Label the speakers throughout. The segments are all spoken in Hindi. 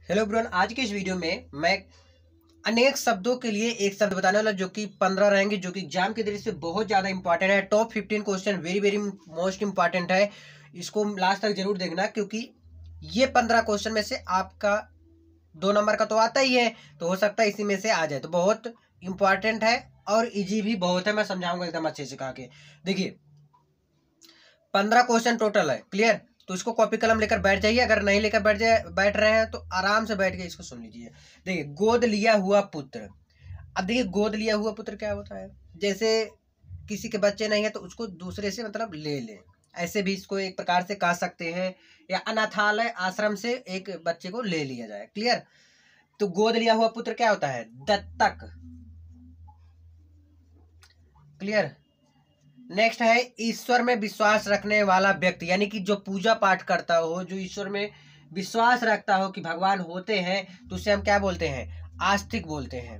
Speaker 1: हेलो एवरीवन, आज के इस वीडियो में मैं अनेक शब्दों के लिए एक शब्द बताने वाला जो कि 15 रहेंगे, जो कि एग्जाम की दृष्टि से बहुत ज़्यादा इंपॉर्टेंट है। Top 15 question very very most important है। इसको लास्ट तक जरूर देखना, क्योंकि ये 15 क्वेश्चन में से आपका 2 नंबर का तो आता ही है, तो हो सकता है इसी में से आ जाए। तो बहुत इंपॉर्टेंट है और इजी भी बहुत है। मैं समझाऊंगा एकदम अच्छे से कहा के। देखिए, 15 क्वेश्चन टोटल है। क्लियर? तो इसको कॉपी कलम लेकर बैठ जाइए। अगर नहीं लेकर बैठ रहे हैं तो आराम से बैठ के इसको सुन लीजिए। देखिए, गोद लिया हुआ पुत्र। अब देखिए, गोद लिया हुआ पुत्र क्या होता है? जैसे किसी के बच्चे नहीं है तो उसको दूसरे से मतलब ले लें, ऐसे भी इसको एक प्रकार से कह सकते हैं। या अनाथालय आश्रम से एक बच्चे को ले लिया जाए। क्लियर? तो गोद लिया हुआ पुत्र क्या होता है? दत्तक। क्लियर? नेक्स्ट है ईश्वर में विश्वास रखने वाला व्यक्ति, यानी कि जो पूजा पाठ करता हो, जो ईश्वर में विश्वास रखता हो कि भगवान होते हैं, तो उसे हम क्या बोलते हैं? आस्तिक बोलते हैं।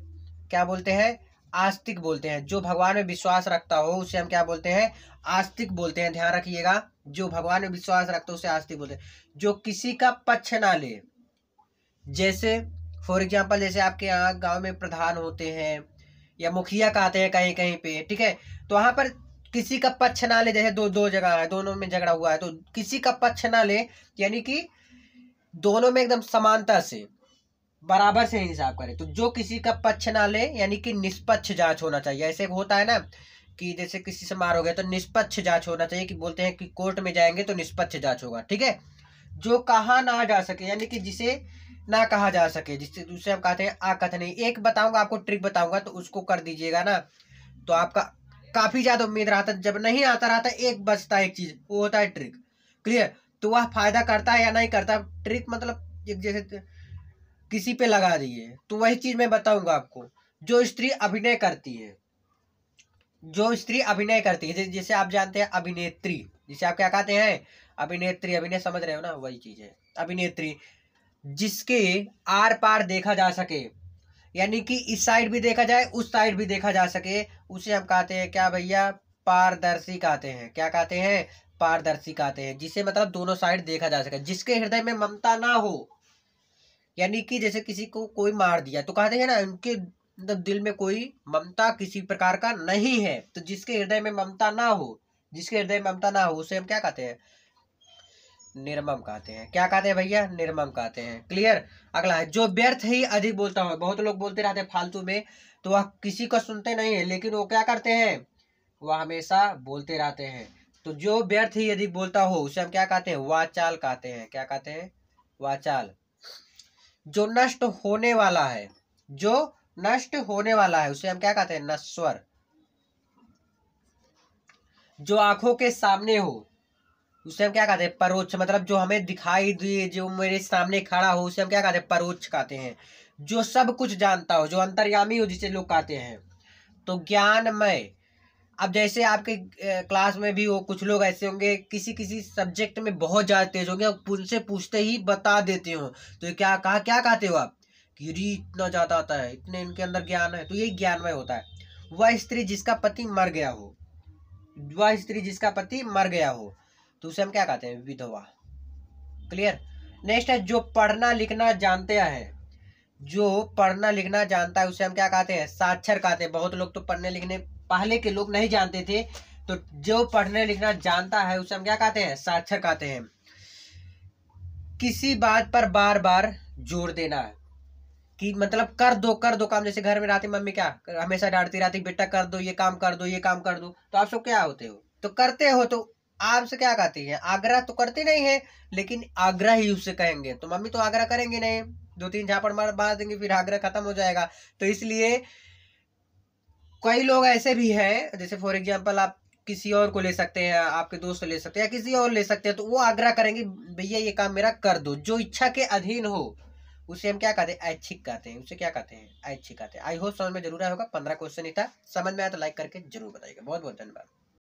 Speaker 1: क्या बोलते हैं? आस्तिक बोलते हैं। जो भगवान में विश्वास रखता हो उसे हम क्या बोलते हैं? आस्तिक बोलते हैं। ध्यान रखिएगा, जो भगवान में विश्वास रखता हो उसे आस्तिक बोलते हैं। जो किसी का पक्ष ना ले, जैसे फॉर एग्जाम्पल, जैसे आपके यहाँ गांव में प्रधान होते हैं या मुखिया कहते हैं कहीं कहीं पे, ठीक है, तो वहां पर किसी का पक्ष ना ले। जैसे दो दो जगह है, दोनों में झगड़ा हुआ है, तो किसी का पक्ष ना ले, यानी कि दोनों में एकदम समानता से बराबर से हिसाब करे। तो जो किसी का पक्ष ना ले, यानी कि निष्पक्ष जांच होना चाहिए। ऐसे होता है ना कि जैसे किसी से मार हो गया तो निष्पक्ष जांच होना चाहिए, कि बोलते हैं कि कोर्ट में जाएंगे तो निष्पक्ष जांच होगा। ठीक है? जो कहा ना जा सके, यानी कि जिसे ना कहा जा सके, जिससे दूसरे हम कहते हैं अकथनीय। एक बताऊंगा आपको, ट्रिक बताऊंगा, तो उसको कर दीजिएगा ना, तो आपका काफी ज्यादा उम्मीद रहता है। जब नहीं आता रहता एक बचता है, एक चीज वो होता है ट्रिक। क्लियर? तो वह फायदा करता है या नहीं करता? ट्रिक मतलब एक जैसे किसी पे लगा दिए, तो वही चीज मैं बताऊंगा आपको। जो स्त्री अभिनय करती है, जो स्त्री अभिनय करती है, जैसे आप जानते हैं अभिनेत्री, जिसे आप क्या कहते हैं? अभिनेत्री। अभिनय समझ रहे हो ना? वही चीज है अभिनेत्री। जिसके आर पार देखा जा सके, यानी कि इस साइड भी देखा जाए उस साइड भी देखा जा सके, उसे हम कहते हैं क्या भैया? पारदर्शी कहते हैं। क्या कहते हैं? पारदर्शी कहते हैं। जिसे मतलब दोनों साइड देखा जा सके। जिसके हृदय में ममता ना हो, यानी कि जैसे किसी को कोई मार दिया तो कहते हैं ना, उनके मतलब दिल में कोई ममता किसी प्रकार का नहीं है। तो जिसके हृदय में ममता ना हो, जिसके हृदय में ममता ना हो, उसे हम क्या कहते हैं? निर्मम कहते हैं। क्या कहते हैं भैया? निर्मम कहते हैं। क्लियर? अगला है जो व्यर्थ ही अधिक बोलता हो। बहुत लोग बोलते रहते हैं फालतू में, तो वह किसी को सुनते नहीं है, लेकिन वो क्या करते हैं? वह हमेशा बोलते रहते हैं। तो जो व्यर्थ ही अधिक बोलता हो उसे हम क्या कहते हैं? वाचाल कहते हैं। क्या कहते हैं? वाचाल। जो नष्ट होने वाला है, जो नष्ट होने वाला है, उसे हम क्या कहते हैं? नश्वर। जो आंखों के सामने हो उसे हम क्या कहते हैं? परोक्ष। मतलब जो हमें दिखाई दे, जो मेरे सामने खड़ा हो, उसे हम क्या कहते हैं? परोक्ष कहते हैं। जो सब कुछ जानता हो, जो अंतर्यामी हो, जिसे लोग कहते हैं। तो ज्ञानमय। अब जैसे आपके क्लास में भी हो कुछ लोग ऐसे होंगे, किसी किसी सब्जेक्ट में बहुत ज्यादा तेज होंगे, उनसे पूछते ही बता देते हो, तो ये क्या कहा, क्या कहते हो आप? कि री इतना ज्यादा आता है, इतने इनके अंदर ज्ञान है। तो यही ज्ञानमय होता है। वह स्त्री जिसका पति मर गया हो, वह स्त्री जिसका पति मर गया हो, तो उसे हम क्या कहते हैं? विधवा। क्लियर? नेक्स्ट है जो पढ़ना लिखना जानते हैं। जो पढ़ना लिखना जानता है उसे हम क्या कहते हैं? साक्षर कहते हैं। बहुत लोग तो पढ़ने लिखने, पहले के लोग नहीं जानते थे, तो जो पढ़ने लिखना जानता है उसे हम क्या कहते हैं? साक्षर कहते हैं। किसी बात पर बार बार जोर देना है, कि मतलब कर दो काम। जैसे घर में रहती मम्मी क्या हमेशा डांटती रहती, बेटा कर दो ये काम, कर दो ये काम, कर दो, तो आप सब क्या होते हो? तो करते हो। तो आपसे क्या कहती है? आग्रह तो करते नहीं है, लेकिन आग्रह ही उससे कहेंगे। तो मम्मी तो आग्रह करेंगे नहीं, दो तीन झापड़ मार देंगे, फिर आग्रह खत्म हो जाएगा। तो इसलिए कई लोग ऐसे भी हैं, जैसे फॉर एग्जाम्पल आप किसी और को ले सकते हैं, आपके दोस्त ले सकते हैं, या किसी और ले सकते हैं, तो वो आग्रह करेंगे भैया ये काम मेरा कर दो। जो इच्छा के अधीन हो उसे हम क्या कहते हैं? ऐच्छिक कहते हैं। उसे क्या कहते हैं? ऐच्छिक कहते हैं। आई होप समझ में जरूर आया होगा। 15 क्वेश्चन ही था। समझ में आया तो लाइक करके जरूर बताइएगा। बहुत बहुत धन्यवाद।